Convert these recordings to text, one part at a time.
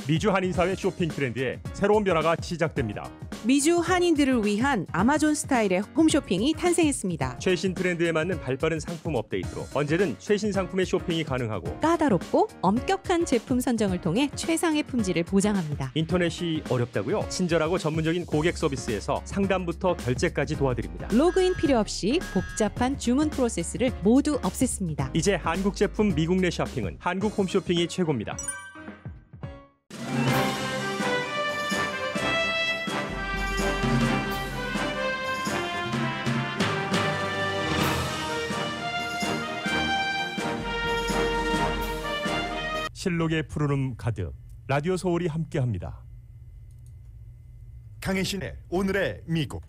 미주 한인사회 쇼핑 트렌드에 새로운 변화가 시작됩니다. 미주 한인들을 위한 아마존 스타일의 홈쇼핑이 탄생했습니다. 최신 트렌드에 맞는 발빠른 상품 업데이트로 언제든 최신 상품의 쇼핑이 가능하고 까다롭고 엄격한 제품 선정을 통해 최상의 품질을 보장합니다. 인터넷이 어렵다고요? 친절하고 전문적인 고객 서비스에서 상담부터 결제까지 도와드립니다. 로그인 필요 없이 복잡한 주문 프로세스를 모두 없앴습니다. 이제 한국 제품 미국 내 쇼핑은 한국 홈쇼핑이 최고입니다. 실록의 푸르름 가득 라디오 서울이 함께합니다. 강혜신의 오늘의 미국.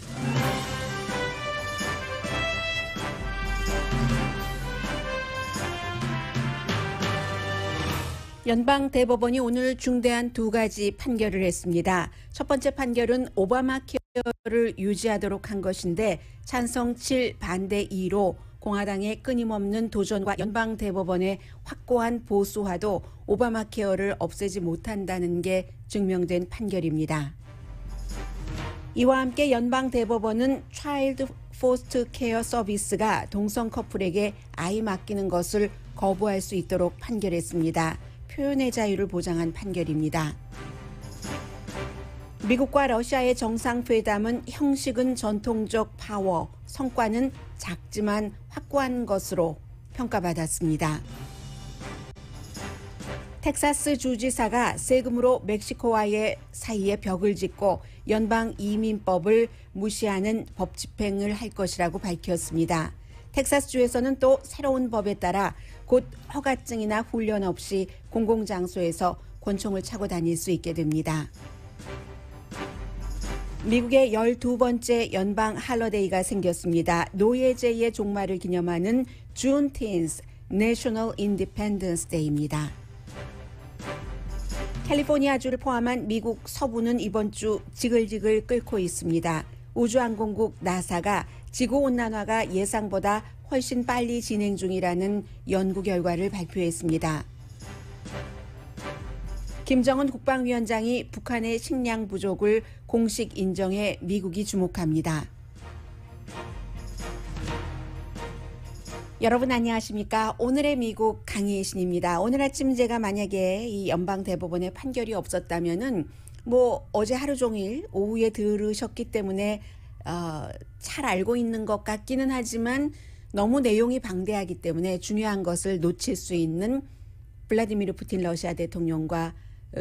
연방대법원이 오늘 중대한 두 가지 판결을 했습니다. 첫 번째 판결은 오바마 케어를 유지하도록 한 것인데 찬성 7, 반대 2로 공화당의 끊임없는 도전과 연방대법원의 확고한 보수화도 오바마 케어를 없애지 못한다는 게 증명된 판결입니다. 이와 함께 연방대법원은 차일드 포스트 케어 서비스가 동성 커플에게 아이 맡기는 것을 거부할 수 있도록 판결했습니다. 표현의 자유를 보장한 판결입니다. 미국과 러시아의 정상회담은 형식은 전통적 파워, 성과는 작지만 확고한 것으로 평가받았습니다. 텍사스 주지사가 세금으로 멕시코와의 사이에 벽을 짓고 연방 이민법을 무시하는 법 집행을 할 것이라고 밝혔습니다. 텍사스주에서는 또 새로운 법에 따라 곧 허가증이나 훈련 없이 공공장소에서 권총을 차고 다닐 수 있게 됩니다. 미국의 12번째 연방 할러데이가 생겼습니다. 노예제의 종말을 기념하는 Juneteenth, National Independence Day입니다. 캘리포니아주를 포함한 미국 서부는 이번 주 지글지글 끓고 있습니다. 우주항공국 나사가 지구온난화가 예상보다 훨씬 빨리 진행 중이라는 연구 결과를 발표했습니다. 김정은 국방위원장이 북한의 식량 부족을 공식 인정해 미국이 주목합니다. 여러분 안녕하십니까? 오늘의 미국 강혜신입니다. 오늘 아침 제가 만약에 이 연방대법원의 판결이 없었다면은 어제 하루 종일 오후에 들으셨기 때문에 잘 알고 있는 것 같기는 하지만 너무 내용이 방대하기 때문에 중요한 것을 놓칠 수 있는 블라디미르 푸틴 러시아 대통령과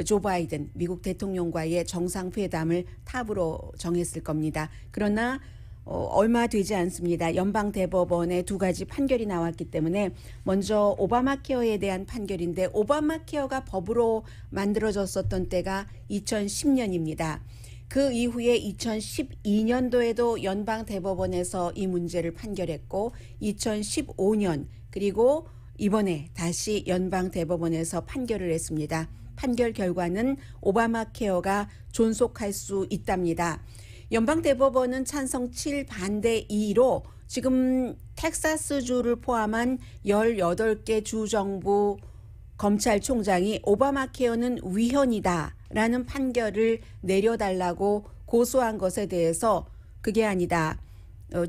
조 바이든 미국 대통령과의 정상회담을 탑으로 정했을 겁니다. 그러나 얼마 되지 않습니다. 연방대법원의 두 가지 판결이 나왔기 때문에 먼저 오바마 케어에 대한 판결인데 오바마 케어가 법으로 만들어졌었던 때가 2010년입니다. 그 이후에 2012년도에도 연방대법원에서 이 문제를 판결했고 2015년 그리고 이번에 다시 연방대법원에서 판결을 했습니다. 판결 결과는 오바마 케어가 존속할 수 있답니다. 연방대법원은 찬성 7, 반대 2로 지금 텍사스주를 포함한 18개 주정부 검찰총장이 오바마 케어는 위헌이다라는 판결을 내려달라고 고소한 것에 대해서 그게 아니다.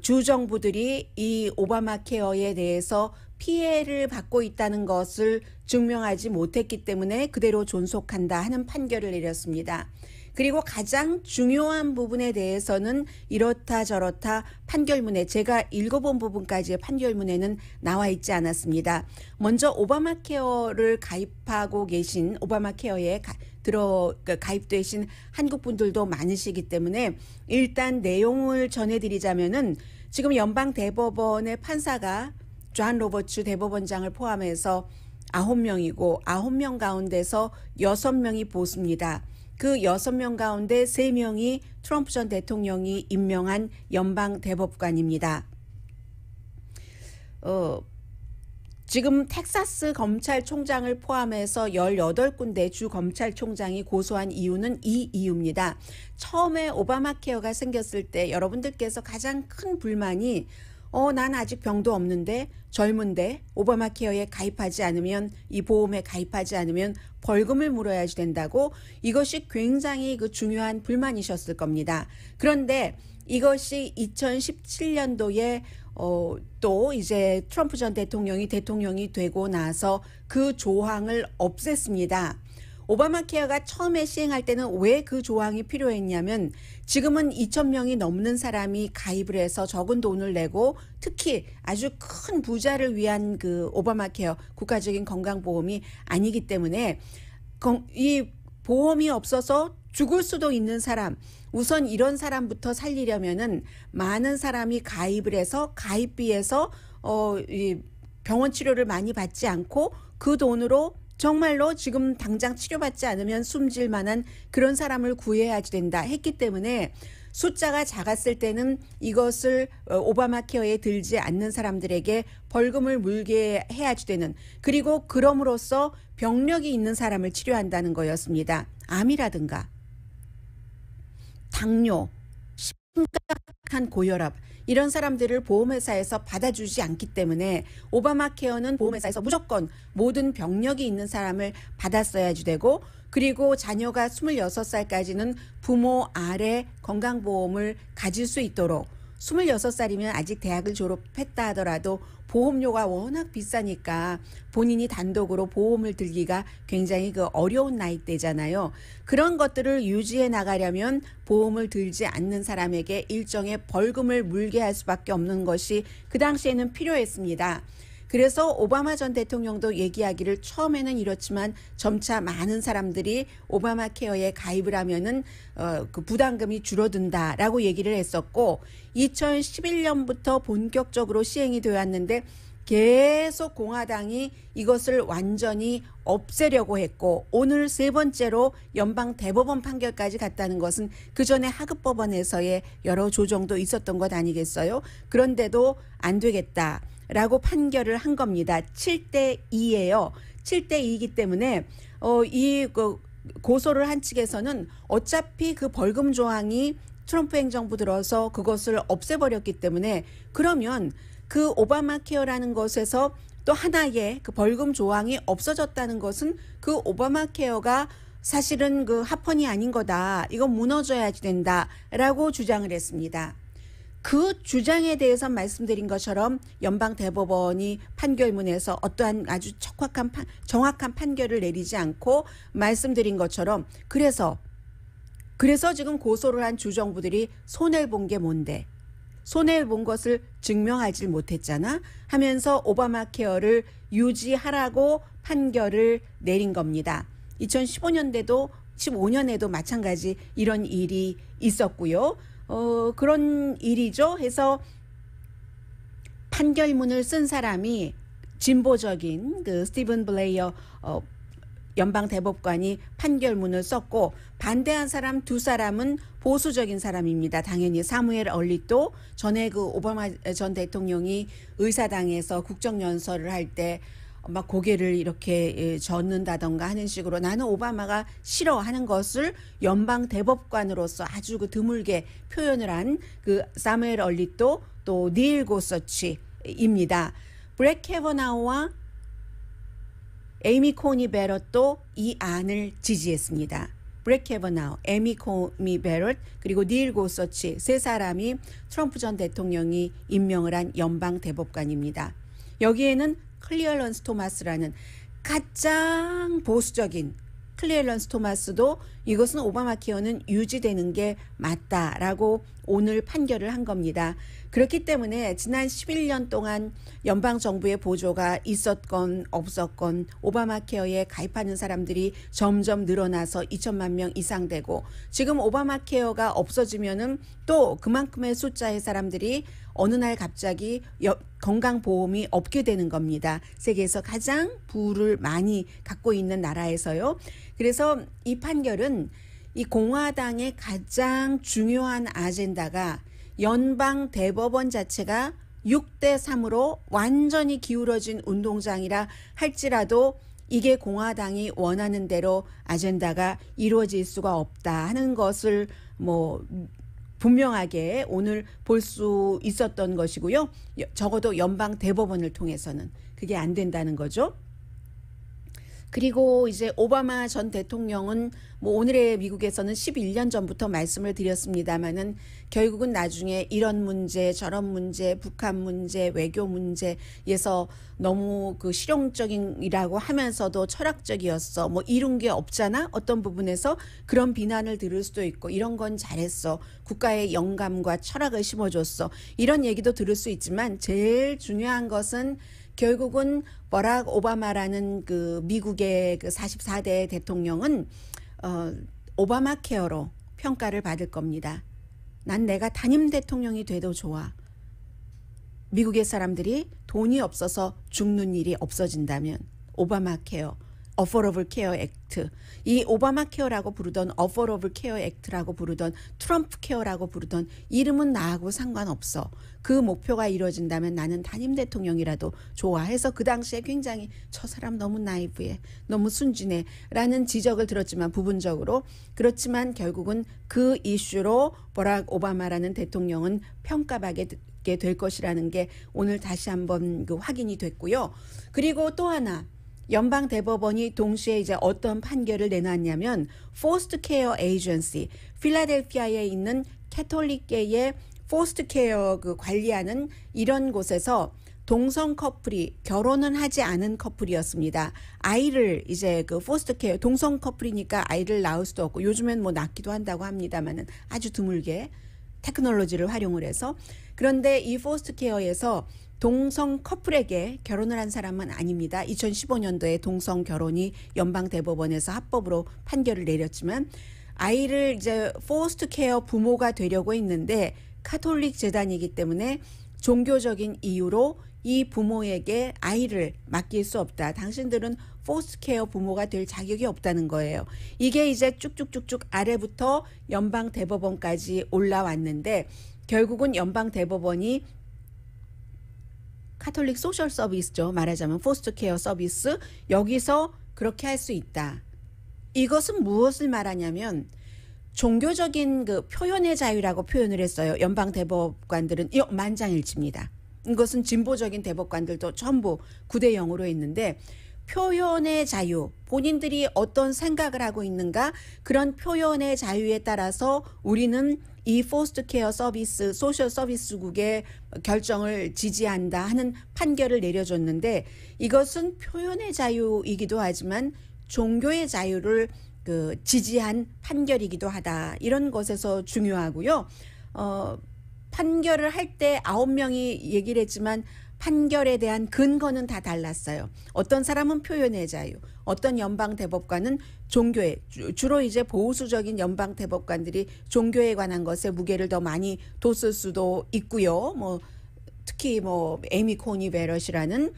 주정부들이 이 오바마 케어에 대해서 피해를 받고 있다는 것을 증명하지 못했기 때문에 그대로 존속한다 하는 판결을 내렸습니다. 그리고 가장 중요한 부분에 대해서는 이렇다 저렇다 판결문에 제가 읽어본 부분까지의 판결문에는 나와 있지 않았습니다. 먼저 오바마 케어를 가입하고 계신 오바마 케어에 가입되신 한국 분들도 많으시기 때문에 일단 내용을 전해드리자면은 지금 연방대법원의 판사가 존 로버츠 대법원장을 포함해서 9명이고 9명 가운데서 6명이 보수입니다. 그 6명 가운데 3명이 트럼프 전 대통령이 임명한 연방대법관입니다. 지금 텍사스 검찰총장을 포함해서 18군데 주 검찰총장이 고소한 이유는 이 이유입니다. 처음에 오바마 케어가 생겼을 때 여러분들께서 가장 큰 불만이 난 아직 병도 없는데 젊은데 오바마 케어에 가입하지 않으면 이 보험에 가입하지 않으면 벌금을 물어야지 된다고 이것이 굉장히 그 중요한 불만이셨을 겁니다. 그런데 이것이 2017년도에 또 이제 트럼프 전 대통령이 되고 나서 그 조항을 없앴습니다. 오바마 케어가 처음에 시행할 때는 왜 그 조항이 필요했냐면 지금은 2,000명이 넘는 사람이 가입을 해서 적은 돈을 내고 특히 아주 큰 부자를 위한 그 오바마 케어 국가적인 건강보험이 아니기 때문에 이 보험이 없어서 죽을 수도 있는 사람, 우선 이런 사람부터 살리려면은 많은 사람이 가입을 해서 가입비에서 이 병원 치료를 많이 받지 않고 그 돈으로 정말로 지금 당장 치료받지 않으면 숨질 만한 그런 사람을 구해야지 된다 했기 때문에 숫자가 작았을 때는 이것을 오바마 케어에 들지 않는 사람들에게 벌금을 물게 해야지 되는, 그리고 그럼으로써 병력이 있는 사람을 치료한다는 거였습니다. 암이라든가 당뇨, 심각한 고혈압 이런 사람들을 보험회사에서 받아주지 않기 때문에 오바마 케어는 보험회사에서 무조건 모든 병력이 있는 사람을 받았어야지 되고, 그리고 자녀가 26살까지는 부모 아래 건강보험을 가질 수 있도록, 26살이면 아직 대학을 졸업했다 하더라도 보험료가 워낙 비싸니까 본인이 단독으로 보험을 들기가 굉장히 그 어려운 나이대잖아요. 그런 것들을 유지해 나가려면 보험을 들지 않는 사람에게 일정의 벌금을 물게 할 수밖에 없는 것이 그 당시에는 필요했습니다. 그래서 오바마 전 대통령도 얘기하기를 처음에는 이렇지만 점차 많은 사람들이 오바마 케어에 가입을 하면은 그 부담금이 줄어든다라고 얘기를 했었고 2011년부터 본격적으로 시행이 되었는데 계속 공화당이 이것을 완전히 없애려고 했고 오늘 세 번째로 연방 대법원 판결까지 갔다는 것은 그 전에 하급법원에서의 여러 조정도 있었던 것 아니겠어요? 그런데도 안 되겠다. 라고 판결을 한 겁니다. 7대2예요. 7대2이기 때문에 이 고소를 한 측에서는 어차피 그 벌금 조항이 트럼프 행정부 들어서 그것을 없애버렸기 때문에 그러면 그 오바마 케어라는 것에서 또 하나의 그 벌금 조항이 없어졌다는 것은 그 오바마 케어가 사실은 그 합헌이 아닌 거다. 이건 무너져야지 된다라고 주장을 했습니다. 그 주장에 대해서 말씀드린 것처럼 연방 대법원이 판결문에서 어떠한 아주 정확한 판결을 내리지 않고 말씀드린 것처럼 그래서 지금 고소를 한 주정부들이 손해를 본 게 뭔데? 손해를 본 것을 증명하지 못했잖아 하면서 오바마 케어를 유지하라고 판결을 내린 겁니다. 15년에도 마찬가지 이런 일이 있었고요. 그런 일이죠. 해서 판결문을 쓴 사람이 진보적인 그 스티븐 블레이어 연방 대법관이 판결문을 썼고 반대한 사람 두 사람은 보수적인 사람입니다. 당연히 사무엘 얼리토 전에 그 오바마 전 대통령이 의사당에서 국정연설을 할 때 막 고개를 이렇게 젓는다던가 하는 식으로 나는 오바마가 싫어하는 것을 연방 대법관으로서 아주 그 드물게 표현을 한 그 사무엘 얼리토 또 닐 고서치입니다. 브렛 캐버나우와 에이미 코니 베럿도 이 안을 지지했습니다. 브렛 캐버나우, 에이미 코니 베럿 그리고 닐 고서치 세 사람이 트럼프 전 대통령이 임명을 한 연방 대법관입니다. 여기에는 클리어런스 토마스라는 가장 보수적인 클리어런스 토마스도 이것은 오바마 케어는 유지되는 게 맞다라고 오늘 판결을 한 겁니다. 그렇기 때문에 지난 11년 동안 연방정부의 보조가 있었건 없었건 오바마 케어에 가입하는 사람들이 점점 늘어나서 2천만 명 이상 되고 지금 오바마 케어가 없어지면은 또 그만큼의 숫자의 사람들이 어느 날 갑자기 건강보험이 없게 되는 겁니다. 세계에서 가장 부를 많이 갖고 있는 나라에서요. 그래서 이 판결은 이 공화당의 가장 중요한 아젠다가 연방 대법원 자체가 6대3으로 완전히 기울어진 운동장이라 할지라도 이게 공화당이 원하는 대로 아젠다가 이루어질 수가 없다 하는 것을 분명하게 오늘 볼 수 있었던 것이고요. 적어도 연방 대법원을 통해서는 그게 안 된다는 거죠. 그리고 이제 오바마 전 대통령은 뭐 오늘의 미국에서는 11년 전부터 말씀을 드렸습니다마는 결국은 나중에 이런 문제 저런 문제 북한 문제 외교 문제에서 너무 그 실용적이라고 하면서도 철학적이었어. 뭐 이룬 게 없잖아. 어떤 부분에서 그런 비난을 들을 수도 있고 이런 건 잘했어. 국가의 영감과 철학을 심어줬어. 이런 얘기도 들을 수 있지만 제일 중요한 것은 결국은 버락 오바마라는 그 미국의 그 44대 대통령은 오바마 케어로 평가를 받을 겁니다. 난 내가 단임 대통령이 돼도 좋아. 미국의 사람들이 돈이 없어서 죽는 일이 없어진다면 오바마 케어, 어포러블 케어 액트, 이 오바마 케어라고 부르던 어포러블 케어 액트라고 부르던 트럼프 케어라고 부르던 이름은 나하고 상관없어. 그 목표가 이루어진다면 나는 단임 대통령이라도 좋아해서 그 당시에 굉장히 저 사람 너무 나이브해, 너무 순진해 라는 지적을 들었지만 부분적으로 그렇지만 결국은 그 이슈로 버락 오바마라는 대통령은 평가받게 될 것이라는 게 오늘 다시 한번 그 확인이 됐고요. 그리고 또 하나 연방 대법원이 동시에 이제 어떤 판결을 내놨냐면 포스트 케어 에이전시 필라델피아에 있는 캐톨릭계의 포스트 케어 그 관리하는 이런 곳에서 동성 커플이 결혼은 하지 않은 커플이었습니다. 아이를 이제 그 포스트 케어 동성 커플이니까 아이를 낳을 수도 없고 요즘엔 뭐 낳기도 한다고 합니다만은 아주 드물게 테크놀로지를 활용을 해서 그런데 이 포스트 케어에서 동성 커플에게 결혼을 한 사람은 아닙니다. 2015년도에 동성 결혼이 연방 대법원에서 합법으로 판결을 내렸지만 아이를 이제 포스트 케어 부모가 되려고 했는데 카톨릭 재단이기 때문에 종교적인 이유로 이 부모에게 아이를 맡길 수 없다. 당신들은 포스트 케어 부모가 될 자격이 없다는 거예요. 이게 이제 쭉쭉쭉쭉 아래부터 연방 대법원까지 올라왔는데 결국은 연방 대법원이 카톨릭 소셜 서비스죠. 말하자면 포스트 케어 서비스 여기서 그렇게 할 수 있다. 이것은 무엇을 말하냐면 종교적인 그 표현의 자유라고 표현을 했어요. 연방 대법관들은 만장일치입니다. 이것은 진보적인 대법관들도 전부 9대 0으로 했는데 표현의 자유, 본인들이 어떤 생각을 하고 있는가 그런 표현의 자유에 따라서 우리는 이 포스트 케어 서비스, 소셜 서비스국의 결정을 지지한다 하는 판결을 내려줬는데 이것은 표현의 자유이기도 하지만 종교의 자유를 그 지지한 판결이기도 하다. 이런 것에서 중요하고요. 판결을 할 때 9명이 얘기를 했지만 판결에 대한 근거는 다 달랐어요. 어떤 사람은 표현의 자유, 어떤 연방 대법관은 종교에 주로 이제 보수적인 연방 대법관들이 종교에 관한 것에 무게를 더 많이 뒀을 수도 있고요. 뭐 특히 뭐 에미 코니 베럿이라는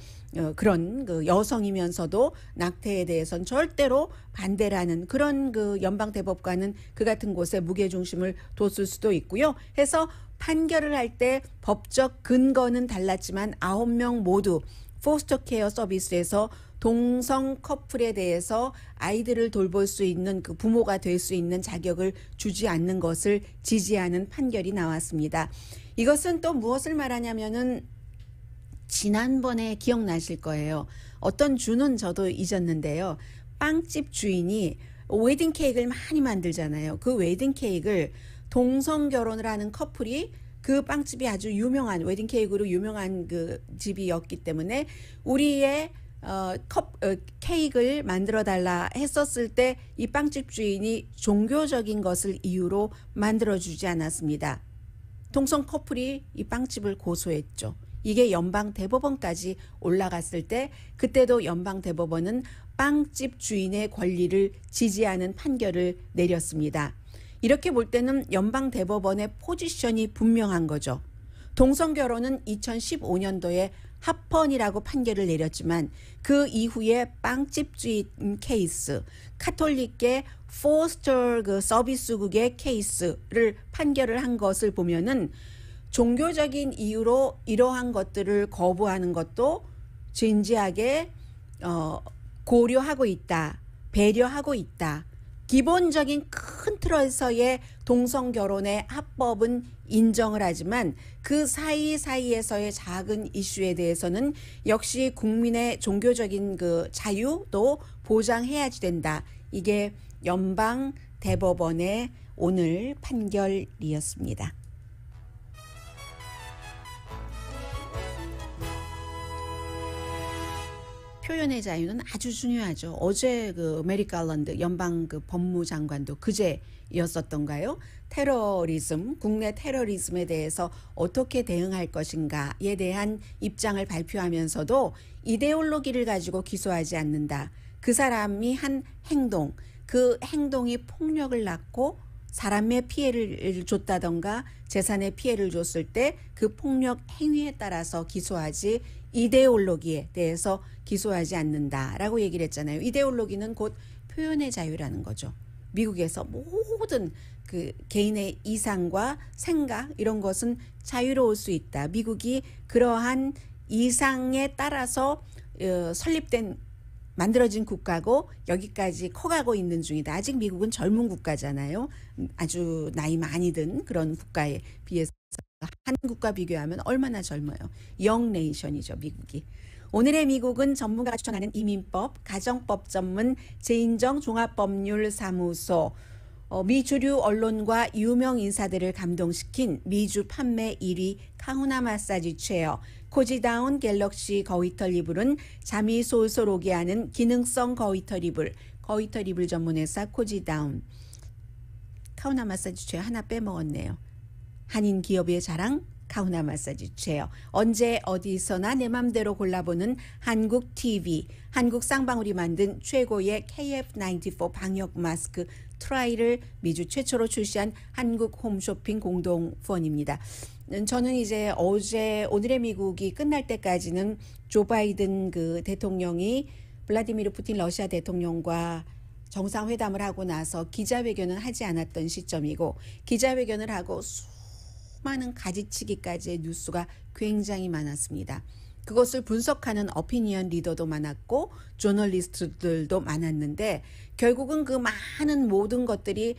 그런 그 여성이면서도 낙태에 대해서는 절대로 반대라는 그런 그 연방 대법관은 그 같은 곳에 무게 중심을 뒀을 수도 있고요. 해서 판결을 할 때 법적 근거는 달랐지만 9명 모두 포스터 케어 서비스에서 동성 커플에 대해서 아이들을 돌볼 수 있는 그 부모가 될 수 있는 자격을 주지 않는 것을 지지하는 판결이 나왔습니다. 이것은 또 무엇을 말하냐면은 지난번에 기억나실 거예요. 어떤 주는 저도 잊었는데요. 빵집 주인이 웨딩 케이크를 많이 만들잖아요. 그 웨딩 케이크를 동성 결혼을 하는 커플이 그 빵집이 아주 유명한 웨딩 케이크로 유명한 그 집이었기 때문에 우리의 케이크를 만들어 달라 했었을 때 이 빵집 주인이 종교적인 것을 이유로 만들어 주지 않았습니다. 동성 커플이 이 빵집을 고소했죠. 이게 연방 대법원까지 올라갔을 때 그때도 연방 대법원은 빵집 주인의 권리를 지지하는 판결을 내렸습니다. 이렇게 볼 때는 연방 대법원의 포지션이 분명한 거죠. 동성 결혼은 2015년도에 합헌이라고 판결을 내렸지만 그 이후에 빵집 주인 케이스, 카톨릭계 포스터 그 서비스국의 케이스를 판결을 한 것을 보면은 종교적인 이유로 이러한 것들을 거부하는 것도 진지하게 고려하고 있다, 배려하고 있다. 기본적인 큰 큰 틀에서의 동성 결혼의 합법은 인정을 하지만 그 사이사이에서의 작은 이슈에 대해서는 역시 국민의 종교적인 그 자유도 보장해야지 된다. 이게 연방 대법원의 오늘 판결이었습니다. 표현의 자유는 아주 중요하죠. 어제 그 메리 갈랜드 연방 그 법무장관도 그제였었던가요? 테러리즘, 국내 테러리즘에 대해서 어떻게 대응할 것인가에 대한 입장을 발표하면서도 이데올로기를 가지고 기소하지 않는다. 그 사람이 한 행동, 그 행동이 폭력을 낳고 사람의 피해를 줬다던가 재산의 피해를 줬을 때 그 폭력 행위에 따라서 기소하지 이데올로기에 대해서 기소하지 않는다라고 얘기를 했잖아요. 이데올로기는 곧 표현의 자유라는 거죠. 미국에서 모든 그 개인의 이상과 생각 이런 것은 자유로울 수 있다. 미국이 그러한 이상에 따라서 설립된 만들어진 국가고 여기까지 커가고 있는 중이다. 아직 미국은 젊은 국가잖아요. 아주 나이 많이 든 그런 국가에 비해서 한국과 비교하면 얼마나 젊어요. 영 네이션이죠, 미국이. 오늘의 미국은 전문가가 추천하는 이민법, 가정법 전문 제인정 종합법률사무소, 미주류 언론과 유명 인사들을 감동시킨 미주 판매 1위 카후나 마사지 체어, 코지다운 갤럭시 거위털 이불은 잠이 솔솔 오게 하는 기능성 거위털 이불, 거위털 이불 전문회사 코지다운. 카후나 마사지 체어 하나 빼먹었네요. 한인 기업의 자랑 카후나 마사지 체어. 언제 어디서나 내 맘대로 골라보는 한국 TV, 한국 쌍방울이 만든 최고의 KF94 방역 마스크 트라이를 미주 최초로 출시한 한국 홈쇼핑 공동 후원입니다. 저는 이제 오늘의 미국이 끝날 때까지는 조 바이든 그 대통령이 블라디미르 푸틴 러시아 대통령과 정상회담을 하고 나서 기자회견은 하지 않았던 시점이고, 기자회견을 하고 수많은 가지치기까지의 뉴스가 굉장히 많았습니다. 그것을 분석하는 어피니언 리더도 많았고 저널리스트들도 많았는데 결국은 그 많은 모든 것들이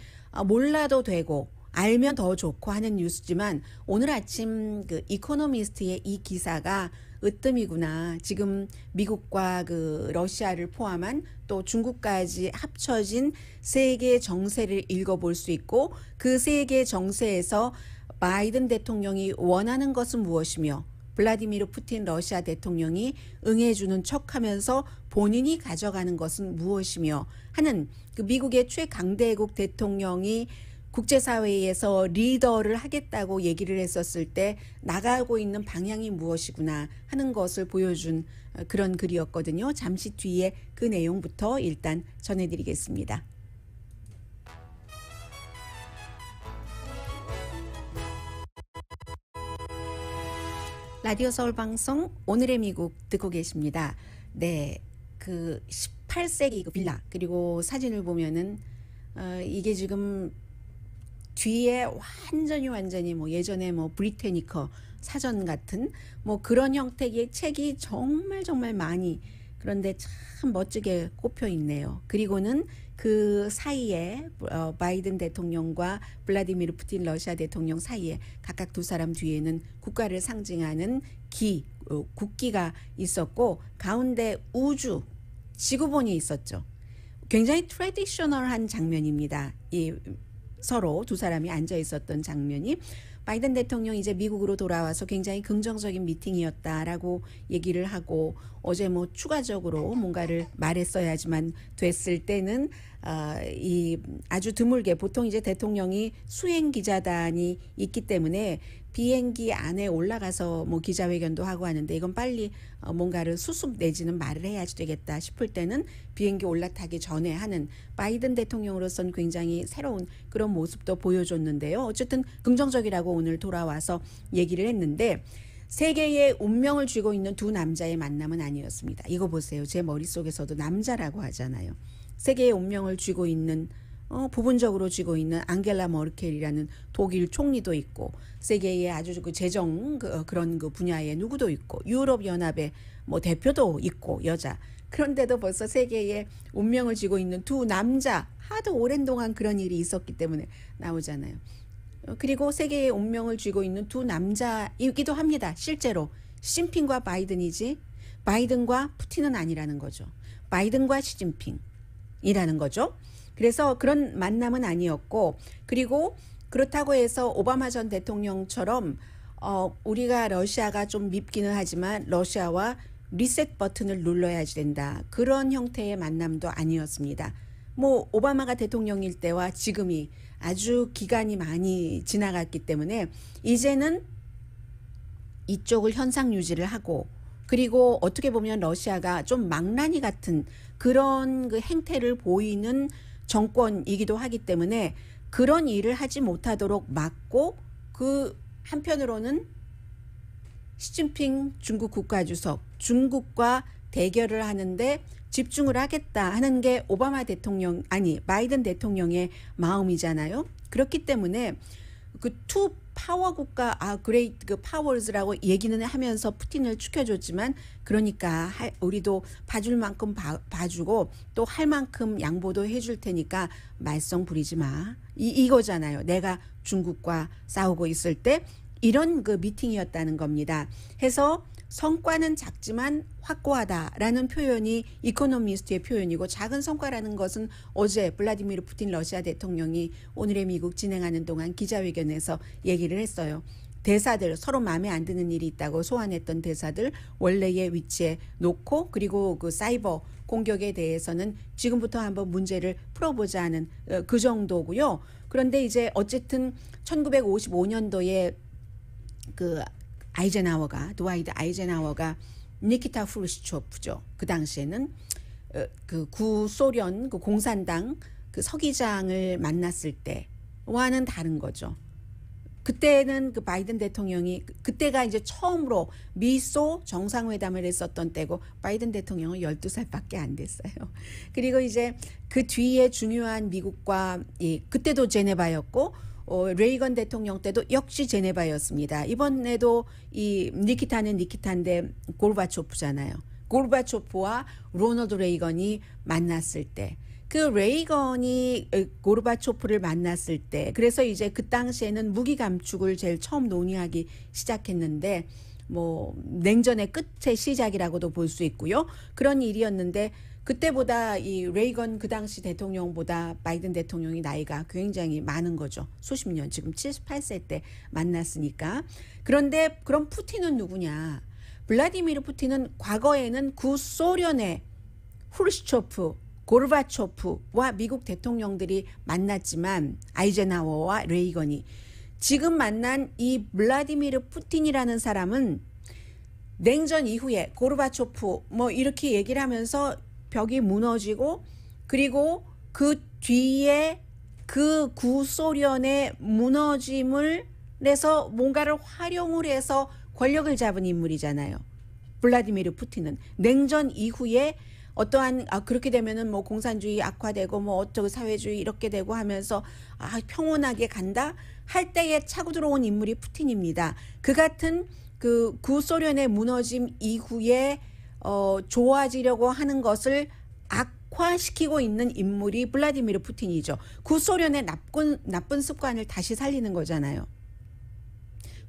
몰라도 되고 알면 더 좋고 하는 뉴스지만, 오늘 아침 그 이코노미스트의 이 기사가 으뜸이구나. 지금 미국과 그 러시아를 포함한 또 중국까지 합쳐진 세계 정세를 읽어볼 수 있고, 그 세계 정세에서 바이든 대통령이 원하는 것은 무엇이며 블라디미르 푸틴 러시아 대통령이 응해주는 척하면서 본인이 가져가는 것은 무엇이며 하는 그 미국의 최강대국 대통령이 국제사회에서 리더를 하겠다고 얘기를 했었을 때 나가고 있는 방향이 무엇이구나 하는 것을 보여준 그런 글이었거든요. 잠시 뒤에 그 내용부터 일단 전해드리겠습니다. 라디오 서울 방송 오늘의 미국 듣고 계십니다. 네, 그 18세기 그 빌라, 그리고 사진을 보면은 이게 지금 뒤에 완전히 뭐 예전에 뭐 브리테니커 사전 같은 뭐 그런 형태의 책이 정말 많이, 그런데 참 멋지게 꼽혀 있네요. 그리고는 그 사이에 바이든 대통령과 블라디미르 푸틴 러시아 대통령 사이에 각각 두 사람 뒤에는 국가를 상징하는 국기가 있었고, 가운데 우주 지구본이 있었죠. 굉장히 트래디셔널한 장면입니다. 이 서로 두 사람이 앉아 있었던 장면이. 바이든 대통령 이제 미국으로 돌아와서 굉장히 긍정적인 미팅이었다라고 얘기를 하고, 어제 뭐 추가적으로 뭔가를 말했어야지만 됐을 때는 이 아주 드물게, 보통 이제 대통령이 수행 기자단이 있기 때문에 비행기 안에 올라가서 뭐 기자회견도 하고 하는데, 이건 빨리 뭔가를 수습 내지는 말을 해야지 되겠다 싶을 때는 비행기 올라타기 전에 하는, 바이든 대통령으로서는 굉장히 새로운 그런 모습도 보여줬는데요. 어쨌든 긍정적이라고 오늘 돌아와서 얘기를 했는데, 세계의 운명을 쥐고 있는 두 남자의 만남은 아니었습니다. 이거 보세요. 제 머릿속에서도 남자라고 하잖아요. 세계의 운명을 쥐고 있는, 부분적으로 쥐고 있는 앙겔라 머켈이라는 독일 총리도 있고, 세계의 아주 그 재정 그런 그 분야의 누구도 있고, 유럽 연합의 뭐 대표도 있고, 여자. 그런데도 벌써 세계에 운명을 쥐고 있는 두 남자, 하도 오랜 동안 그런 일이 있었기 때문에 나오잖아요. 그리고 세계의 운명을 쥐고 있는 두 남자이기도 합니다. 실제로 시진핑과 바이든이지 바이든과 푸틴은 아니라는 거죠. 바이든과 시진핑이라는 거죠. 그래서 그런 만남은 아니었고, 그리고 그렇다고 해서 오바마 전 대통령처럼 우리가 러시아가 좀 밉기는 하지만 러시아와 리셋 버튼을 눌러야지 된다. 그런 형태의 만남도 아니었습니다. 뭐 오바마가 대통령일 때와 지금이 아주 기간이 많이 지나갔기 때문에 이제는 이쪽을 현상 유지를 하고, 그리고 어떻게 보면 러시아가 좀 망나니 같은 그런 그 행태를 보이는 정권이기도 하기 때문에 그런 일을 하지 못하도록 막고, 그 한편으로는 시진핑 중국 국가주석, 중국과 대결을 하는데 집중을 하겠다 하는 게 오바마 대통령, 아니 바이든 대통령의 마음이잖아요. 그렇기 때문에 그 투 파워 국가, 그레이트 그 파워즈라고 얘기는 하면서 푸틴을 추켜줬지만, 그러니까 우리도 봐줄 만큼 봐주고 또 할 만큼 양보도 해줄 테니까 말썽 부리지 마. 이거잖아요. 내가 중국과 싸우고 있을 때 이런 그 미팅이었다는 겁니다. 해서 성과는 작지만 확고하다라는 표현이 이코노미스트의 표현이고, 작은 성과라는 것은 어제 블라디미르 푸틴 러시아 대통령이 오늘의 미국 진행하는 동안 기자회견에서 얘기를 했어요. 대사들, 서로 마음에 안 드는 일이 있다고 소환했던 대사들 원래의 위치에 놓고, 그리고 그 사이버 공격에 대해서는 지금부터 한번 문제를 풀어보자 하는 그 정도고요. 그런데 이제 어쨌든 1955년도에 그 드와이트 아이젠하워가 니키타 후르시초프죠. 그 당시에는 그 구소련 그 공산당 그 서기장을 만났을 때와는 다른 거죠. 그때는 그 바이든 대통령이, 그때가 이제 처음으로 미소 정상회담을 했었던 때고, 바이든 대통령은 12살밖에 안 됐어요. 그리고 이제 그 뒤에 중요한 미국과 그때도 제네바였고, 레이건 대통령 때도 역시 제네바였습니다. 이번에도 이 니키타는 니키타인데 고르바초프잖아요. 고르바초프와 로널드 레이건이 만났을 때, 그 레이건이 고르바초프를 만났을 때, 그래서 이제 그 당시에는 무기 감축을 제일 처음 논의하기 시작했는데, 뭐 냉전의 끝의 시작이라고도 볼 수 있고요. 그런 일이었는데, 그때보다 이 레이건 그 당시 대통령보다 바이든 대통령이 나이가 굉장히 많은 거죠. 수십 년, 지금 78세 때 만났으니까. 그런데 그럼 푸틴은 누구냐? 블라디미르 푸틴은 과거에는 구소련의 후르시초프, 고르바초프와 미국 대통령들이 만났지만, 아이젠하워와 레이건이, 지금 만난 이 블라디미르 푸틴이라는 사람은 냉전 이후에 고르바초프 뭐 이렇게 얘기를 하면서 벽이 무너지고, 그리고 그 뒤에 그 구소련의 무너짐을 해서 뭔가를 활용을 해서 권력을 잡은 인물이잖아요. 블라디미르 푸틴은 냉전 이후에 어떠한 그렇게 되면은 뭐 공산주의 악화되고 뭐 어쩌고 사회주의 이렇게 되고 하면서 평온하게 간다 할 때에 차고 들어온 인물이 푸틴입니다. 그 같은 그 구소련의 무너짐 이후에 좋아지려고 하는 것을 악화시키고 있는 인물이 블라디미르 푸틴이죠. 구소련의 나쁜 습관을 다시 살리는 거잖아요.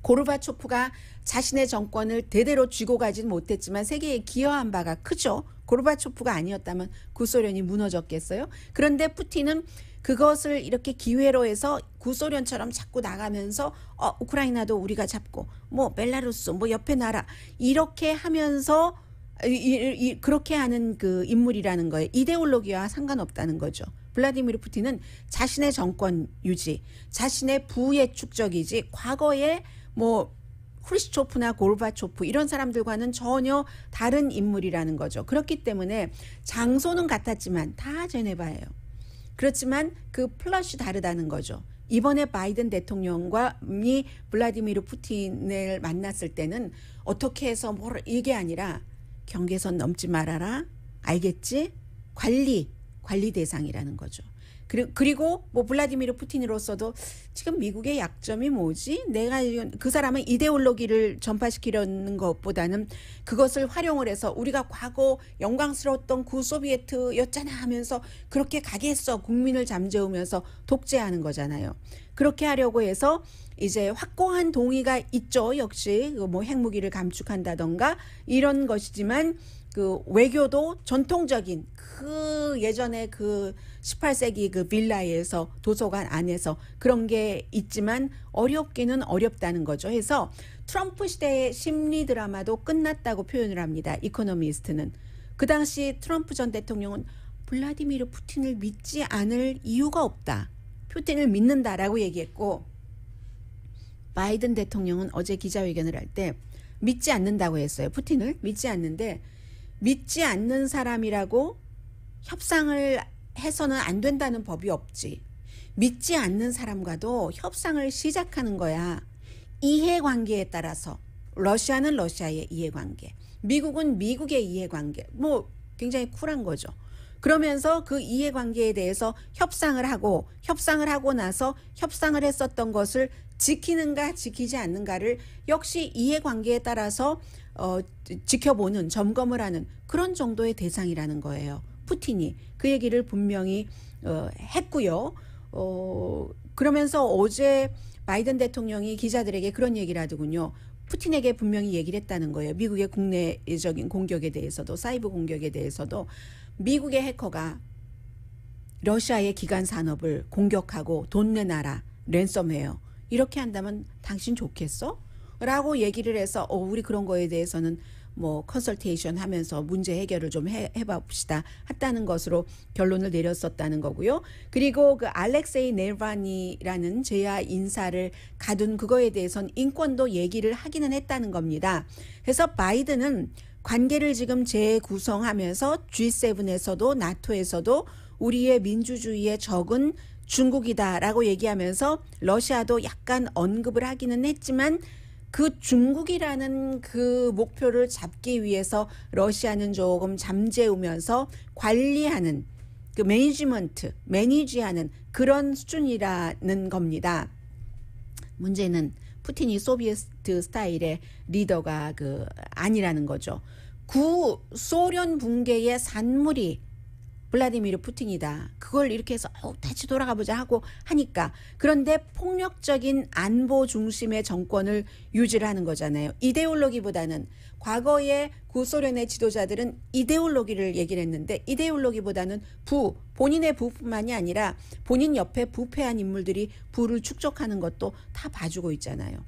고르바초프가 자신의 정권을 대대로 쥐고 가진 못했지만 세계에 기여한 바가 크죠. 고르바초프가 아니었다면 구소련이 무너졌겠어요? 그런데 푸틴은 그것을 이렇게 기회로 해서 구소련처럼 자꾸 나가면서 우크라이나도 우리가 잡고 뭐 벨라루스 뭐 옆에 나라 이렇게 하면서 그렇게 하는 그 인물이라는 거예요. 이데올로기와 상관없다는 거죠. 블라디미르 푸틴은 자신의 정권 유지, 자신의 부의 축적이지 과거에 뭐 후르시초프나 고르바초프 이런 사람들과는 전혀 다른 인물이라는 거죠. 그렇기 때문에 장소는 같았지만 다 제네바예요. 그렇지만 그 플롯이 다르다는 거죠. 이번에 바이든 대통령이 블라디미르 푸틴을 만났을 때는 어떻게 해서 이게 아니라 경계선 넘지 말아라. 알겠지? 관리 대상이라는 거죠. 그리고 뭐 블라디미르 푸틴으로서도 지금 미국의 약점이 뭐지? 내가 그 사람은 이데올로기를 전파시키려는 것보다는 그것을 활용을 해서 우리가 과거 영광스러웠던 구소비에트였잖아 하면서 그렇게 가게 했어. 국민을 잠재우면서 독재하는 거잖아요. 그렇게 하려고 해서 이제 확고한 동의가 있죠. 역시 뭐 핵무기를 감축한다던가 이런 것이지만 그 외교도 전통적인 그 예전에 그 18세기 그 빌라에서 도서관 안에서 그런 게 있지만 어렵기는 어렵다는 거죠. 해서 트럼프 시대의 심리 드라마도 끝났다고 표현을 합니다. 이코노미스트는. 그 당시 트럼프 전 대통령은 블라디미르 푸틴을 믿지 않을 이유가 없다. 푸틴을 믿는다라고 얘기했고 바이든 대통령은 어제 기자회견을 할 때 믿지 않는다고 했어요. 푸틴을 믿지 않는데 믿지 않는 사람이라고 협상을 해서는 안 된다는 법이 없지. 믿지 않는 사람과도 협상을 시작하는 거야. 이해관계에 따라서 러시아는 러시아의 이해관계, 미국은 미국의 이해관계, 뭐 굉장히 쿨한 거죠. 그러면서 그 이해관계에 대해서 협상을 하고 나서 협상을 했었던 것을 지키는가 지키지 않는가를 역시 이해관계에 따라서 지켜보는 점검을 하는 그런 정도의 대상이라는 거예요. 푸틴이 그 얘기를 분명히 했고요. 그러면서 어제 바이든 대통령이 기자들에게 그런 얘기를 하더군요. 푸틴에게 분명히 얘기를 했다는 거예요. 미국의 국내적인 공격에 대해서도 사이버 공격에 대해서도 미국의 해커가 러시아의 기간 산업을 공격하고 돈 내놔라 랜섬웨어 이렇게 한다면 당신 좋겠어? 라고 얘기를 해서 우리 그런 거에 대해서는 뭐 컨설테이션 하면서 문제 해결을 좀 해봅시다 했다는 것으로 결론을 내렸었다는 거고요. 그리고 그 알렉세이 넬바니라는 제야 인사를 가둔 그거에 대해서는 인권도 얘기를 하기는 했다는 겁니다. 그래서 바이든은 관계를 지금 재구성하면서 G7에서도 나토에서도 우리의 민주주의의 적은 중국이다라고 얘기하면서 러시아도 약간 언급을 하기는 했지만 그 중국이라는 그 목표를 잡기 위해서 러시아는 조금 잠재우면서 관리하는 그 매니지하는 그런 수준이라는 겁니다. 문제는 푸틴이 소비에트 스타일의 리더가 아니라는 거죠. 구소련 붕괴의 산물이 블라디미르 푸틴이다. 그걸 이렇게 해서 다시 돌아가 보자 하고 하니까 그런데 폭력적인 안보 중심의 정권을 유지를 하는 거잖아요. 이데올로기보다는 과거의 구소련의 지도자들은 이데올로기를 얘기를 했는데 이데올로기보다는 본인의 부뿐만이 아니라 본인 옆에 부패한 인물들이 부를 축적하는 것도 다 봐주고 있잖아요.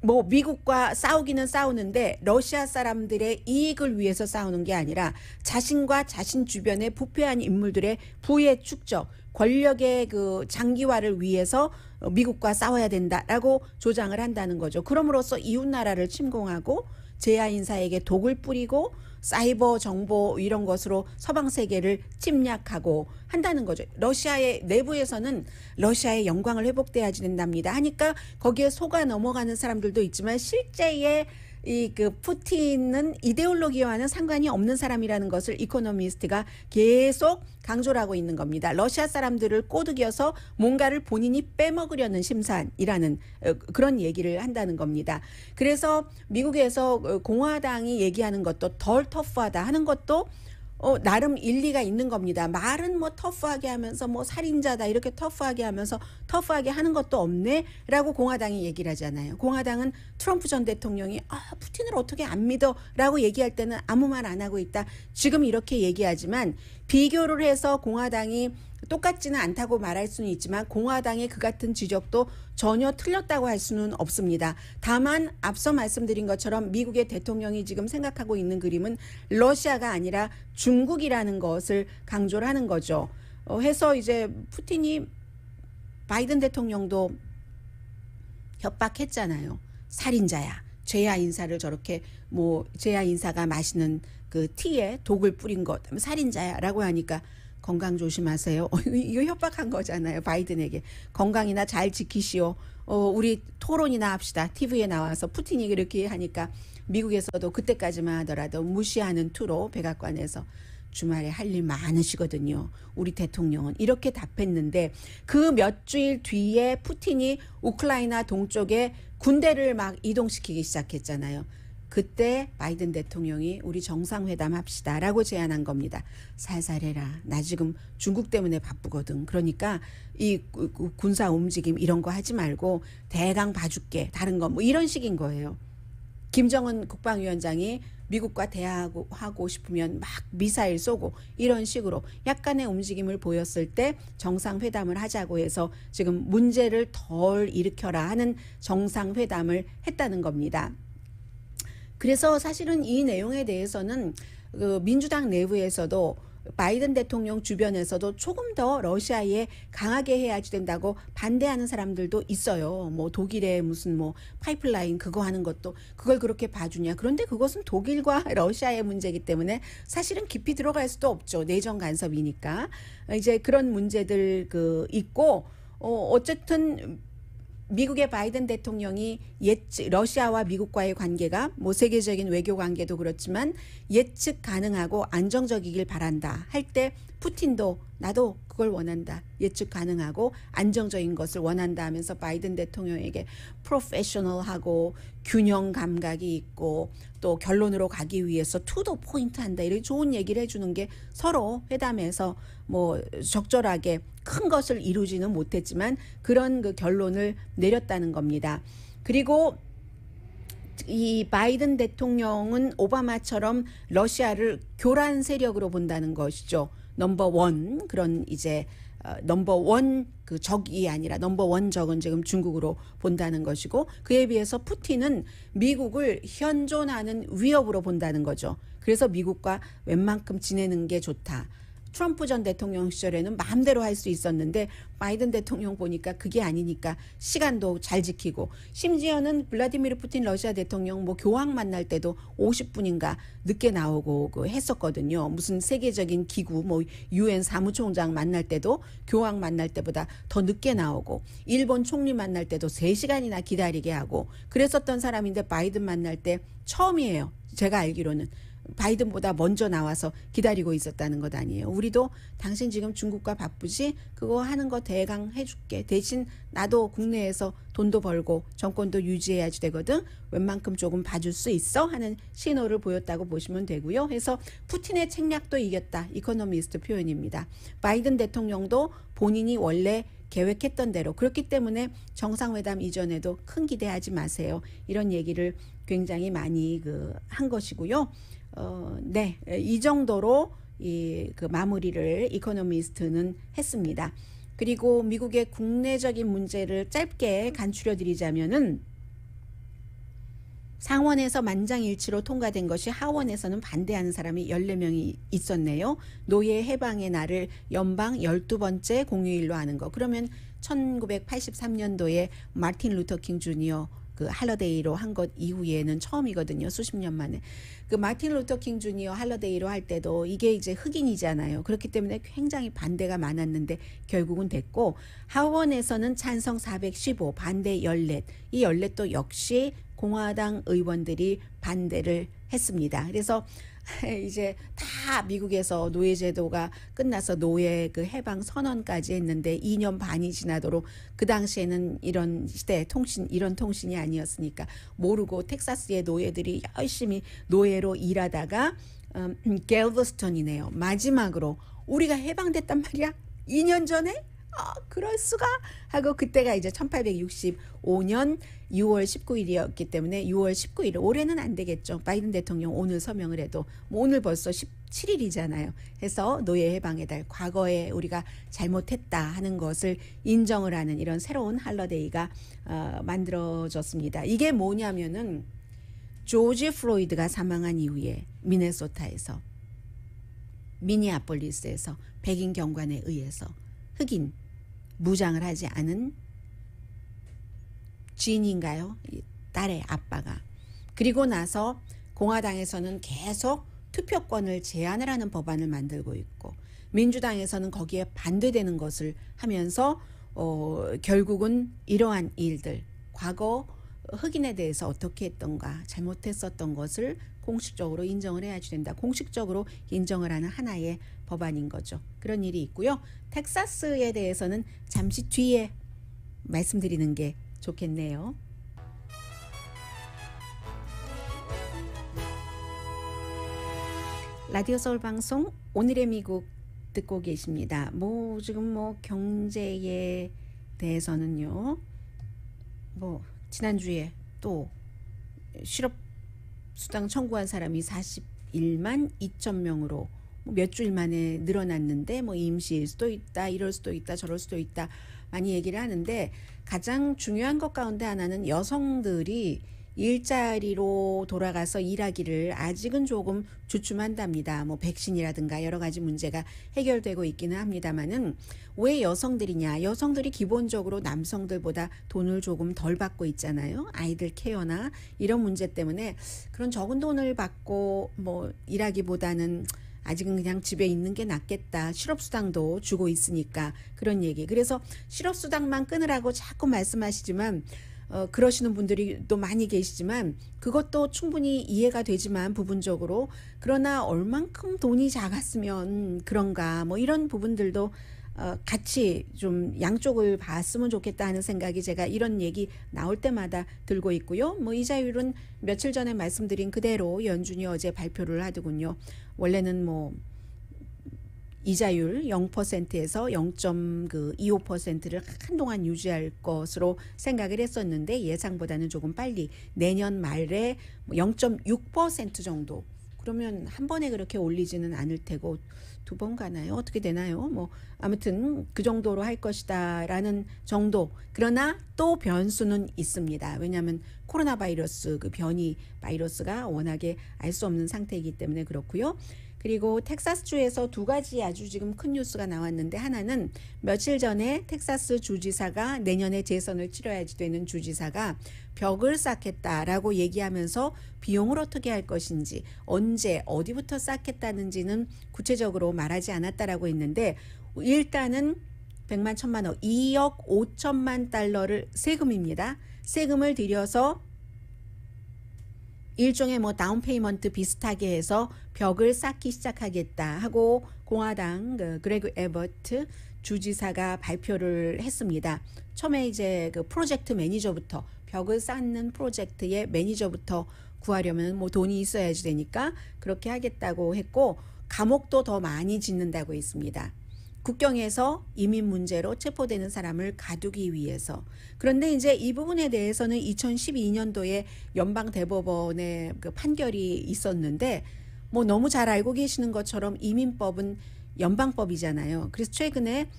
뭐 미국과 싸우기는 싸우는데 러시아 사람들의 이익을 위해서 싸우는 게 아니라 자신과 자신 주변의 부패한 인물들의 부의 축적, 권력의 그 장기화를 위해서 미국과 싸워야 된다라고 조장을 한다는 거죠. 그럼으로써 이웃 나라를 침공하고 제야 인사에게 독을 뿌리고 사이버 정보 이런 것으로 서방 세계를 침략하고 한다는 거죠. 러시아의 내부에서는 러시아의 영광을 회복돼야 된답니다 하니까 거기에 속아 넘어가는 사람들도 있지만 실제의 그 푸틴은 이데올로기와는 상관이 없는 사람이라는 것을 이코노미스트가 계속 강조를 하고 있는 겁니다. 러시아 사람들을 꼬드겨서 뭔가를 본인이 빼먹으려는 심산이라는 그런 얘기를 한다는 겁니다. 그래서 미국에서 공화당이 얘기하는 것도 덜 터프하다 하는 것도 나름 일리가 있는 겁니다. 말은 뭐 터프하게 하면서 뭐 살인자다 이렇게 터프하게 하면서 터프하게 하는 것도 없네 라고 공화당이 얘기를 하잖아요. 공화당은 트럼프 전 대통령이 푸틴을 어떻게 안 믿어 라고 얘기할 때는 아무 말 안 하고 있다. 지금 이렇게 얘기하지만 비교를 해서 공화당이 똑같지는 않다고 말할 수는 있지만 공화당의 그 같은 지적도 전혀 틀렸다고 할 수는 없습니다. 다만 앞서 말씀드린 것처럼 미국의 대통령이 지금 생각하고 있는 그림은 러시아가 아니라 중국이라는 것을 강조를 하는 거죠. 해서 이제 푸틴이 바이든 대통령도 협박했잖아요. 살인자야. 제야 인사를 저렇게 제야 인사가 마시는 그 티에 독을 뿌린 것 살인자야라고 하니까 건강 조심하세요. 이거 협박한 거잖아요. 바이든에게. 건강이나 잘 지키시오. 우리 토론이나 합시다. TV에 나와서 푸틴이 그렇게 하니까 미국에서도 그때까지만 하더라도 무시하는 투로 백악관에서. 주말에 할 일 많으시거든요. 우리 대통령은 이렇게 답했는데 그 몇 주일 뒤에 푸틴이 우크라이나 동쪽에 군대를 막 이동시키기 시작했잖아요. 그때 바이든 대통령이 우리 정상회담 합시다라고 제안한 겁니다. 살살 해라. 나 지금 중국 때문에 바쁘거든. 그러니까 이 군사 움직임 이런 거 하지 말고 대강 봐줄게. 다른 거 뭐 이런 식인 거예요. 김정은 국방위원장이 미국과 대화하고 싶으면 막 미사일 쏘고 이런 식으로 약간의 움직임을 보였을 때 정상회담을 하자고 해서 지금 문제를 덜 일으켜라 하는 정상회담을 했다는 겁니다. 그래서 사실은 이 내용에 대해서는 그 민주당 내부에서도 바이든 대통령 주변에서도 조금 더 러시아에 강하게 해야지 된다고 반대하는 사람들도 있어요. 뭐 독일의 무슨 뭐 파이프라인 그거 하는 것도 그걸 그렇게 봐주냐. 그런데 그것은 독일과 러시아의 문제이기 때문에 사실은 깊이 들어갈 수도 없죠. 내정 간섭이니까. 이제 그런 문제들 있고 어쨌든 미국의 바이든 대통령이 러시아와 미국과의 관계가 뭐 세계적인 외교 관계도 그렇지만 예측 가능하고 안정적이길 바란다 할 때 푸틴도 나도 그걸 원한다. 예측 가능하고 안정적인 것을 원한다 하면서 바이든 대통령에게 프로페셔널하고 균형 감각이 있고 또 결론으로 가기 위해서 투도 포인트 한다. 이렇게 좋은 얘기를 해주는 게 서로 회담에서 뭐 적절하게 큰 것을 이루지는 못했지만 그런 그 결론을 내렸다는 겁니다. 그리고 이 바이든 대통령은 오바마처럼 러시아를 교란 세력으로 본다는 것이죠. 넘버원 그런 이제 넘버원 그 적이 아니라 넘버원 적은 지금 중국으로 본다는 것이고 그에 비해서 푸틴은 미국을 현존하는 위협으로 본다는 거죠. 그래서 미국과 웬만큼 지내는 게 좋다. 트럼프 전 대통령 시절에는 마음대로 할 수 있었는데 바이든 대통령 보니까 그게 아니니까 시간도 잘 지키고 심지어는 블라디미르 푸틴 러시아 대통령 뭐 교황 만날 때도 50분인가 늦게 나오고 했었거든요. 무슨 세계적인 기구 뭐 UN 사무총장 만날 때도 교황 만날 때보다 더 늦게 나오고 일본 총리 만날 때도 3시간이나 기다리게 하고 그랬었던 사람인데 바이든 만날 때 처음이에요. 제가 알기로는. 바이든보다 먼저 나와서 기다리고 있었다는 것 아니에요. 우리도 당신 지금 중국과 바쁘지? 그거 하는 거 대강 해줄게. 대신 나도 국내에서 돈도 벌고 정권도 유지해야지 되거든. 웬만큼 조금 봐줄 수 있어? 하는 신호를 보였다고 보시면 되고요. 해서 푸틴의 책략도 이겼다. 이코노미스트 표현입니다. 바이든 대통령도 본인이 원래 계획했던 대로 그렇기 때문에 정상회담 이전에도 큰 기대하지 마세요. 이런 얘기를 굉장히 많이 한 것이고요. 네, 이 정도로 그 마무리를 이코노미스트는 했습니다. 그리고 미국의 국내적인 문제를 짧게 간추려 드리자면은 상원에서 만장일치로 통과된 것이 하원에서는 반대하는 사람이 14명이 있었네요. 노예 해방의 날을 연방 12번째 공휴일로 하는 거. 그러면 1983년도에 마틴 루터킹 주니어 그 할러데이로 한 것 이후에는 처음이거든요. 수십 년 만에. 그 마틴 루터킹 주니어 할러데이로 할 때도 이게 이제 흑인이잖아요. 그렇기 때문에 굉장히 반대가 많았는데 결국은 됐고 하원에서는 찬성 415, 반대 14. 이 14도 역시 공화당 의원들이 반대를 했습니다. 그래서 이제 다 미국에서 노예제도가 끝나서 노예 그 해방 선언까지 했는데 2년 반이 지나도록 그 당시에는 이런 시대 이런 통신이 아니었으니까 모르고 텍사스의 노예들이 열심히 노예로 일하다가 갤버스턴이네요. 마지막으로 우리가 해방됐단 말이야. 2년 전에? 그럴 수가 하고 그때가 이제 1865년 6월 19일이었기 때문에 6월 19일 올해는 안 되겠죠. 바이든 대통령 오늘 서명을 해도 뭐 오늘 벌써 17일이잖아요. 해서 노예 해방의 달 과거에 우리가 잘못했다 하는 것을 인정을 하는 이런 새로운 할러데이가 만들어졌습니다. 이게 뭐냐면은 조지 플로이드가 사망한 이후에 미네소타에서 미니아폴리스에서 백인 경관에 의해서 흑인 무장을 하지 않은 지인인가요? 딸의 아빠가. 그리고 나서 공화당에서는 계속 투표권을 제한을 하는 법안을 만들고 있고 민주당에서는 거기에 반대되는 것을 하면서 결국은 이러한 일들 과거 흑인에 대해서 어떻게 했던가 잘못했었던 것을 공식적으로 인정을 해야지 된다. 공식적으로 인정을 하는 하나의 법안인 거죠. 그런 일이 있고요. 텍사스에 대해서는 잠시 뒤에 말씀드리는 게 좋겠네요. 라디오 서울 방송 오늘의 미국 듣고 계십니다. 지금 경제에 대해서는요. 지난주에 또 실업수당 청구한 사람이 41만 2천 명으로 몇 주일 만에 늘어났는데 임시일 수도 있다, 이럴 수도 있다, 저럴 수도 있다 많이 얘기를 하는데 가장 중요한 것 가운데 하나는 여성들이 일자리로 돌아가서 일하기를 아직은 조금 주춤한답니다. 백신이라든가 여러 가지 문제가 해결되고 있기는 합니다만은 왜 여성들이냐? 여성들이 기본적으로 남성들보다 돈을 조금 덜 받고 있잖아요. 아이들 케어나 이런 문제 때문에 그런 적은 돈을 받고 일하기보다는 아직은 그냥 집에 있는 게 낫겠다. 실업수당도 주고 있으니까 그런 얘기. 그래서 실업수당만 끊으라고 자꾸 말씀하시지만 그러시는 분들이 또 많이 계시지만 그것도 충분히 이해가 되지만 부분적으로 그러나 얼만큼 돈이 작았으면 그런가 이런 부분들도 같이 좀 양쪽을 봤으면 좋겠다 하는 생각이 제가 이런 얘기 나올 때마다 들고 있고요. 이자율은 며칠 전에 말씀드린 그대로 연준이 어제 발표를 하더군요. 원래는 이자율 0%에서 0.25%를 한동안 유지할 것으로 생각을 했었는데 예상보다는 조금 빨리 내년 말에 0.6% 정도. 그러면 한 번에 그렇게 올리지는 않을 테고 두 번 가나요? 어떻게 되나요? 아무튼 그 정도로 할 것이다라는 정도. 그러나 또 변수는 있습니다. 왜냐하면 코로나 바이러스 그 변이 바이러스가 워낙에 알 수 없는 상태이기 때문에 그렇고요. 그리고 텍사스주에서 두 가지 아주 지금 큰 뉴스가 나왔는데 하나는 며칠 전에 텍사스 주지사가 내년에 재선을 치러야지 되는 주지사가 벽을 쌓겠다라고 얘기하면서 비용을 어떻게 할 것인지 언제 어디부터 쌓겠다는지는 구체적으로 말하지 않았다라고 했는데 일단은 100만 1000만 2억 5천만 달러를 세금입니다. 세금을 들여서 일종의 다운 페이먼트 비슷하게 해서 벽을 쌓기 시작하겠다 하고 공화당 그레그 에버트 주지사가 발표를 했습니다. 처음에 이제 그 프로젝트 매니저부터 벽을 쌓는 프로젝트의 매니저부터 구하려면 돈이 있어야지 되니까 그렇게 하겠다고 했고 감옥도 더 많이 짓는다고 했습니다. 국경에서 이민 문제로 체포되는 사람을 가두기 위해서. 그런데 이제 이 부분에 대해서는 2012년도에 연방 대법원의 그 판결이 있었는데 너무 잘 알고 계시는 것처럼 이민법은 연방법이잖아요. 그래서 최근에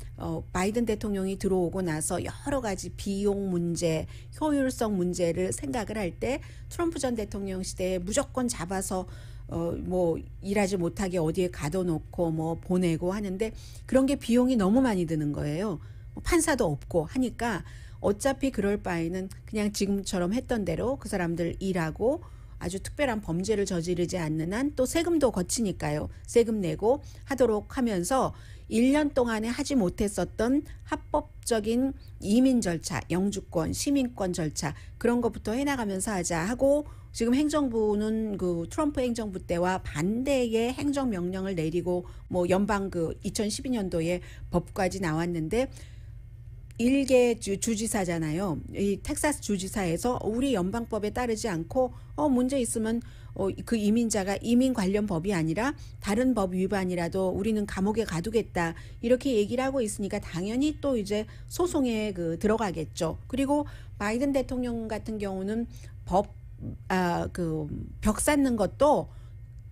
바이든 대통령이 들어오고 나서 여러 가지 비용 문제, 효율성 문제를 생각을 할 때 트럼프 전 대통령 시대에 무조건 잡아서 일하지 못하게 어디에 가둬놓고 보내고 하는데 그런 게 비용이 너무 많이 드는 거예요. 판사도 없고 하니까 어차피 그럴 바에는 그냥 지금처럼 했던 대로 그 사람들 일하고 아주 특별한 범죄를 저지르지 않는 한 또 세금도 거치니까요. 세금 내고 하도록 하면서 1년 동안에 하지 못했었던 합법적인 이민 절차, 영주권, 시민권 절차 그런 것부터 해나가면서 하자 하고 지금 행정부는 그 트럼프 행정부 때와 반대의 행정명령을 내리고 연방 2012년도에 법까지 나왔는데 일개 주지사잖아요. 이 텍사스 주지사에서 우리 연방법에 따르지 않고 문제 있으면 그 이민자가 이민 관련 법이 아니라 다른 법 위반이라도 우리는 감옥에 가두겠다 이렇게 얘기를 하고 있으니까 당연히 또 이제 소송에 들어가겠죠. 그리고 바이든 대통령 같은 경우는 벽 쌓는 것도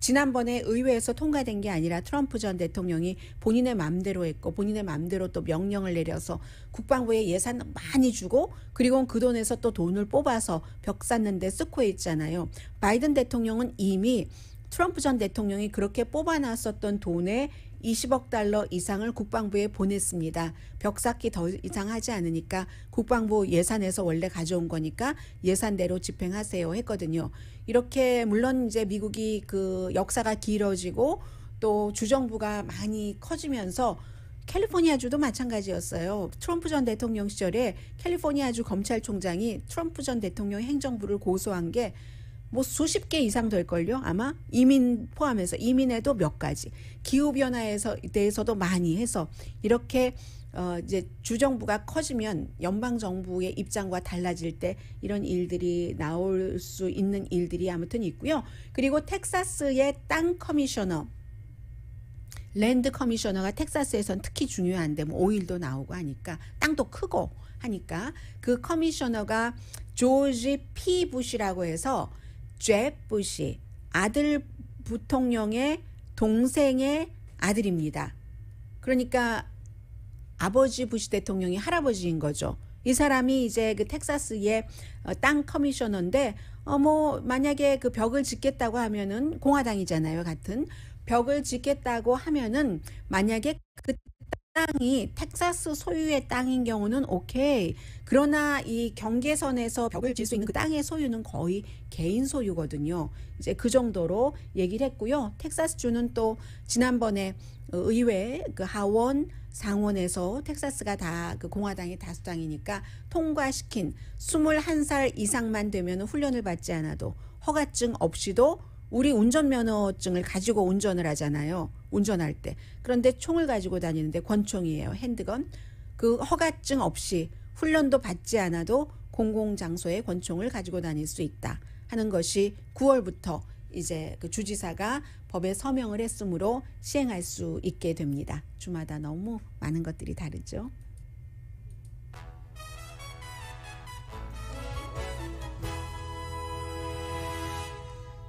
지난번에 의회에서 통과된 게 아니라 트럼프 전 대통령이 본인의 마음대로 했고 본인의 마음대로 또 명령을 내려서 국방부에 예산 많이 주고 그리고 그 돈에서 또 돈을 뽑아서 벽 쌓는데 쓰고 있잖아요. 바이든 대통령은 이미 트럼프 전 대통령이 그렇게 뽑아놨었던 돈의 20억 달러 이상을 국방부에 보냈습니다. 벽 쌓기 더 이상 하지 않으니까 국방부 예산에서 원래 가져온 거니까 예산대로 집행하세요 했거든요. 이렇게 물론 이제 미국이 그 역사가 길어지고 또 주정부가 많이 커지면서 캘리포니아주도 마찬가지였어요. 트럼프 전 대통령 시절에 캘리포니아주 검찰총장이 트럼프 전 대통령 행정부를 고소한 게 뭐 수십 개 이상 될걸요. 아마 이민 포함해서 이민에도 몇 가지, 기후변화에 대해서도 많이 해서 이렇게 이제 주정부가 커지면 연방 정부의 입장과 달라질 때 이런 일들이 나올 수 있는 일들이 아무튼 있고요. 그리고 텍사스의 땅 커미셔너, 랜드 커미셔너가 텍사스에선 특히 중요한데 뭐 오일도 나오고 하니까 땅도 크고 하니까 그 커미셔너가 조지 P 부시라고 해서 잽 부시 아들 부통령의 동생의 아들입니다. 그러니까 아버지 부시 대통령이 할아버지인 거죠. 이 사람이 이제 그 텍사스의 땅 커미셔너인데 뭐 만약에 그 벽을 짓겠다고 하면은 공화당이잖아요. 같은 벽을 짓겠다고 하면은 만약에 그 땅이 텍사스 소유의 땅인 경우는 오케이. 그러나 이 경계선에서 벽을 질 수 있는 그 땅의 소유는 거의 개인 소유거든요. 이제 그 정도로 얘기를 했고요. 텍사스주는 또 지난번에 의회 그 하원 상원에서 텍사스가 다 그 공화당이 다수당이니까 통과시킨 21살 이상만 되면 훈련을 받지 않아도 허가증 없이도 우리 운전면허증을 가지고 운전을 하잖아요. 운전할 때. 그런데 총을 가지고 다니는데 권총이에요. 핸드건. 그 허가증 없이 훈련도 받지 않아도 공공장소에 권총을 가지고 다닐 수 있다 하는 것이 9월부터 이제 그 주지사가 법에 서명을 했으므로 시행할 수 있게 됩니다. 주마다 너무 많은 것들이 다르죠.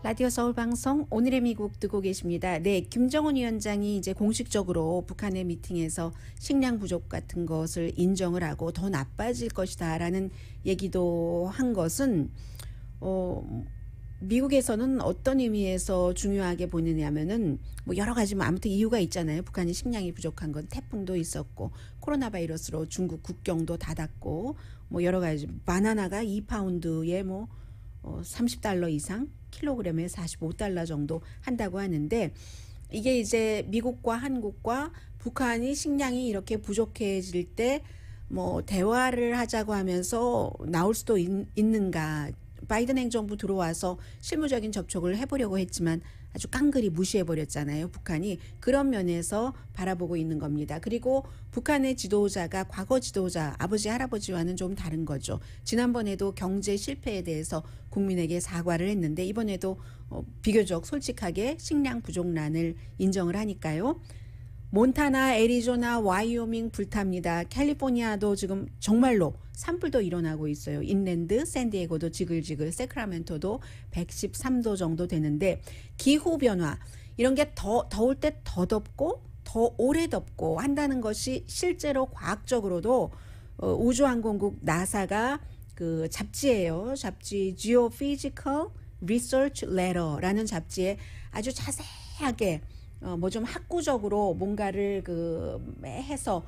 라디오 서울 방송 오늘의 미국 듣고 계십니다. 네, 김정은 위원장이 이제 공식적으로 북한의 미팅에서 식량 부족 같은 것을 인정을 하고 더 나빠질 것이다라는 얘기도 한 것은 미국에서는 어떤 의미에서 중요하게 보느냐면은 뭐 여러 가지 뭐 아무튼 이유가 있잖아요. 북한이 식량이 부족한 건 태풍도 있었고 코로나 바이러스로 중국 국경도 닫았고 뭐 여러 가지 바나나가 2파운드에 뭐 30달러 이상 킬로그램에 45달러 정도 한다고 하는데 이게 이제 미국과 한국과 북한이 식량이 이렇게 부족해질 때 뭐 대화를 하자고 하면서 나올 수도 있는가. 바이든 행정부 들어와서 실무적인 접촉을 해보려고 했지만 아주 깡그리 무시해버렸잖아요. 북한이. 그런 면에서 바라보고 있는 겁니다. 그리고 북한의 지도자가 과거 지도자 아버지 할아버지와는 좀 다른 거죠. 지난번에도 경제 실패에 대해서 국민에게 사과를 했는데 이번에도 비교적 솔직하게 식량 부족난을 인정을 하니까요. 몬타나, 애리조나, 와이오밍 불탑니다. 캘리포니아도 지금 정말로 산불도 일어나고 있어요. 인랜드, 샌디에고도 지글지글, 세크라멘토도 113도 정도 되는데 기후변화 이런 게 더울 때 더 덥고 더 오래 덥고 한다는 것이 실제로 과학적으로도 우주항공국 나사가 그 잡지예요. 잡지 Geophysical Research Letter라는 잡지에 아주 자세하게 뭐 좀 학구적으로 뭔가를 해서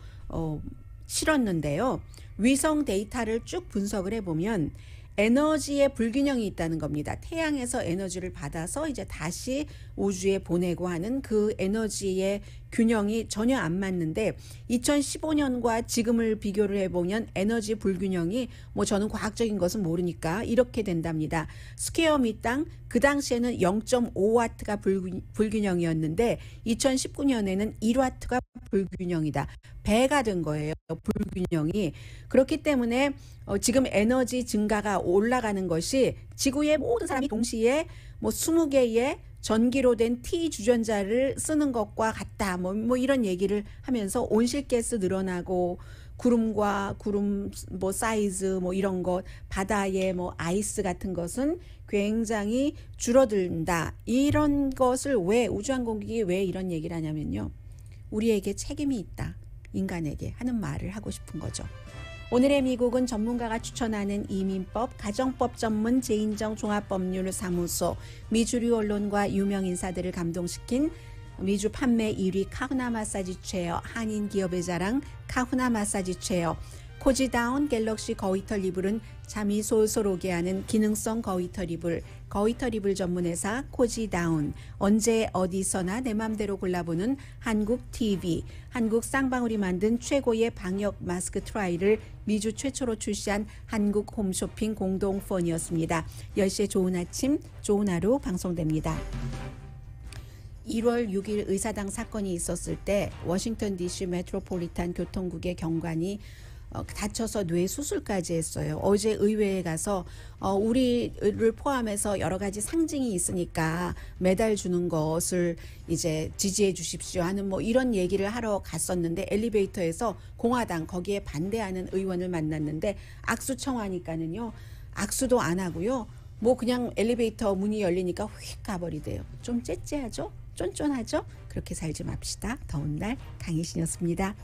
실었는데요. 위성 데이터를 쭉 분석을 해보면 에너지의 불균형이 있다는 겁니다. 태양에서 에너지를 받아서 이제 다시 우주에 보내고 하는 그 에너지의 균형이 전혀 안 맞는데 2015년과 지금을 비교를 해보면 에너지 불균형이 뭐 저는 과학적인 것은 모르니까 이렇게 된답니다. 스퀘어 미당 그 당시에는 0.5와트가 불균형이었는데 2019년에는 1와트가 불균형이다. 배가 된 거예요. 불균형이. 그렇기 때문에 지금 에너지 증가가 올라가는 것이 지구의 모든 사람이 동시에 뭐 20개의 전기로 된 T 주전자를 쓰는 것과 같다. 뭐 이런 얘기를 하면서 온실가스 늘어나고 구름과 구름 뭐 사이즈 뭐 이런 것 바다의 뭐 아이스 같은 것은 굉장히 줄어든다. 이런 것을 왜 우주항공국이 왜 이런 얘기를 하냐면요. 우리에게 책임이 있다. 인간에게 하는 말을 하고 싶은 거죠. 오늘의 미국은 전문가가 추천하는 이민법, 가정법 전문 제인정 종합법률사무소, 미주류 언론과 유명 인사들을 감동시킨 미주 판매 1위 카후나 마사지 체어, 한인 기업의 자랑 카후나 마사지 체어, 코지다운 갤럭시 거위털 이불은 잠이 솔솔 오게 하는 기능성 거위털 이불 전문회사 코지다운, 언제 어디서나 내 맘대로 골라보는 한국 TV, 한국 쌍방울이 만든 최고의 방역 마스크 트라이를 미주 최초로 출시한 한국 홈쇼핑 공동폰이었습니다. 10시에 좋은 아침, 좋은 하루 방송됩니다. 1월 6일 의사당 사건이 있었을 때 워싱턴 DC 메트로폴리탄 교통국의 경관이 다쳐서 뇌 수술까지 했어요. 어제 의회에 가서 우리를 포함해서 여러 가지 상징이 있으니까 메달 주는 것을 이제 지지해 주십시오 하는 뭐 이런 얘기를 하러 갔었는데, 엘리베이터에서 공화당 거기에 반대하는 의원을 만났는데 악수 청하니까는요, 악수도 안 하고요, 뭐 그냥 엘리베이터 문이 열리니까 휙 가버리대요. 좀 째째하죠? 쫀쫀하죠? 그렇게 살지 맙시다. 더운 날 강희신이었습니다.